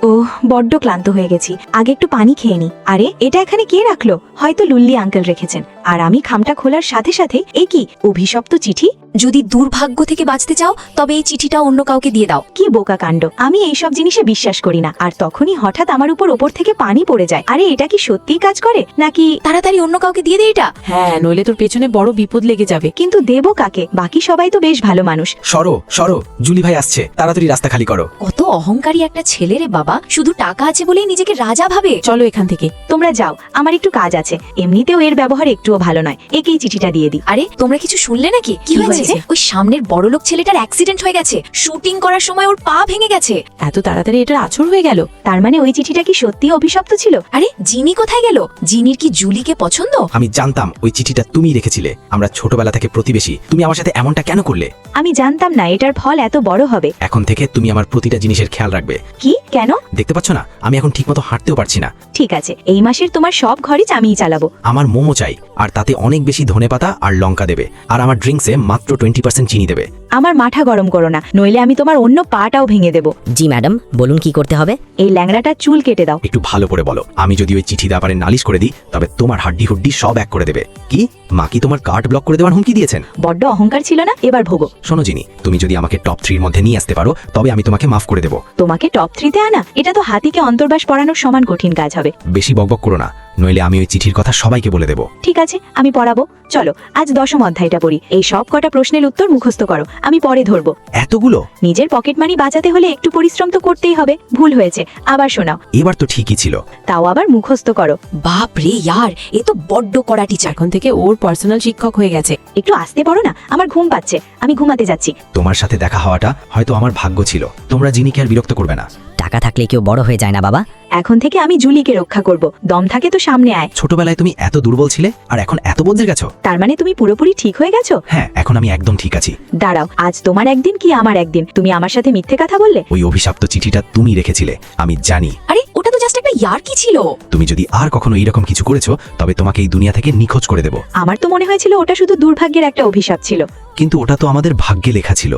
ওহ, বড্ড ক্লান্ত হয়ে গেছি। আগে একটু পানি খেয়ে নি। আরে, এটা এখানে কে রাখলো? হয়তো লুল্লি আঙ্কেল রেখেছেন। আর আমি খামটা খোলার সাথে সাথে এ কি অভিশপ্ত চিঠি? যদি দুর্ভাগ্য থেকে বাঁচতে চাও তবে এই চিঠিটা অন্য কাউকে দিয়ে দাও। কি বোকা কাণ্ড! আমি এইসব জিনিসে বিশ্বাস করি না। আর তখনই হঠাৎ আমার ওপর থেকে পানি পড়ে যায়। আরে, এটা কি সত্যিই কাজ করে নাকি? তাড়াতাড়ি অন্য কাউকে দিয়ে দে এটা। হ্যাঁ, নইলে তোর পেছনে বড় বিপদ লেগে যাবে। কিন্তু দেবো কাকে? বাকি সবাই তো বেশ ভালো মানুষ। সরো সরো, জুলি ভাই আসছে, তাড়াতাড়ি রাস্তা খালি করো। কত অহংকারী একটা ছেলে রে বাবা, শুধু টাকা আছে বলেই নিজেকে রাজা ভাবে। চলো এখান থেকে। তোমরা যাও, আমার একটু কাজ আছে। এমনিতেও এর ব্যবহার একটুও ভালো নয়। একেই চিঠিটা দিয়ে দিই। আরে, তোমরা কিছু শুনলে নাকি? কি হয়েছে? ওই সামনের বড়লোক ছেলেটার অ্যাক্সিডেন্ট হয়ে গেছে। শুটিং করার সময় ওর পা ভেঙে গেছে। এত তাড়াতাড়ি এটার আছর হয়ে গেল? তার মানে ওই চিঠিটা কি সত্যি অভিশপ্ত ছিল? আরে, জিনি কোথায় গেল? জিনির কি জুলিকে পছন্দ? আমি জানতাম ওই চিঠিটা তুমি রেখেছিলে। আমরা ছোটবেলা থেকে প্রতিবেশী। তুমি আমার সাথে এমনটা কেন করলে? আমি জানতাম না এটার ফল এত বড় হবে। এখন থেকে তুমি আমার প্রতিটা জিনিসের খেয়াল রাখবে। কি? কেন? দেখতে পাচ্ছ না, আমি এখন ঠিকমতো হাঁটতেও পারছি না। ঠিক আছে, এই মাসের তোমার সব খরচ আমিই চালাবো। আমার মোমো চাই, আর তাতে অনেক বেশি ধনেপাতা আর লঙ্কা দেবে। আর আমার ড্রিঙ্কসে মাত্র 20% চিনি দেবে। আমার মাথা গরম করো না, নইলে আমি তোমার অন্য পাটাও ভেঙে দেব। জি ম্যাডাম, বলুন কি করতে হবে। এই ল্যাংড়াটা চুল কেটে দাও। একটু ভালো করে বলো। আমি যদি ওই চিঠি ব্যাপারে নালিশ করে দিই তবে তোমার হাড্ডি হুড্ডি সব এক করে দেবে। কি? মা কি তোমার কার্ড ব্লক করে দেওয়ার হুমকি দিয়েছেন? বড্ড অহংকার ছিল না? এবার ভোগো। শোনো জিনি, তুমি যদি আমাকে টপ 3 মধ্যে নিয়ে আসতে পারো তবে আমি তোমাকে মাফ করে দেবো। তোমাকে টপ 3-তে আনা? এটা তো হাতিকে অন্তর্বাস পড়ানোর সমান কঠিন কাজ হবে। বেশি বকবক করো না, নইলে আমি ওই চিঠির কথা সবাইকে বলে দেবো। ঠিক আছে, আমি পড়াবো। চলো আজ 10ম অধ্যায়টা পড়ি। এই সব কটা প্রশ্নের উত্তর মুখস্থ করো, আমি পরে ধরবো। এতগুলো? নিজের পকেট মানি বাঁচাতে হলে একটু পরিশ্রম তো করতেই হবে। ভুল হয়েছে, আবার শোনাও। এবার তো ঠিকই ছিল। তাও আবার মুখস্থ করো। বাপ রে ইয়ার, এ তো বড্ড কড়া টিচার। এখন থেকে ওর পার্সোনাল শিক্ষক হয়ে গেছে। একটু আস্তে পড়ো না, আমার ঘুম পাচ্ছে। আমি ঘুমাতে যাচ্ছি। তোমার সাথে দেখা হওয়াটা হয়তো আমার ভাগ্য ছিল। তোমরা জিনিকে আর বিরক্ত করবে না। টাকা থাকলে কেউ বড় হয়ে যায় না বাবা। এখন থেকে আমি জুলিকে রক্ষা করব। দম থাকে তো সামনে আয়। ছোটবেলায় তুমি এত দুর্বল ছিলে আর এখন এত বদলে গেছো। তার মানে তুমি পুরোপুরি ঠিক হয়ে গেছো? হ্যাঁ, এখন আমি একদম ঠিক আছি। দাঁড়াও, আজ তোমার একদিন কি আমার একদিন? তুমি আমার সাথে মিথ্যে কথা বললে। ওই অভিশপ্ত চিঠিটা তুমি রেখেছিলে, আমি জানি। আরে, ওটা তো জাস্ট একটা ইয়ার কি ছিল। তুমি যদি আর কখনো এইরকম কিছু করেছো তবে তোমাকে এই দুনিয়া থেকে নিখোঁজ করে দেব। আমার তো মনে হয়েছিল ওটা শুধু দুর্ভাগ্যের একটা অভিশাপ ছিল। কিন্তু ওটা তো আমাদের ভাগ্যে লেখা ছিল।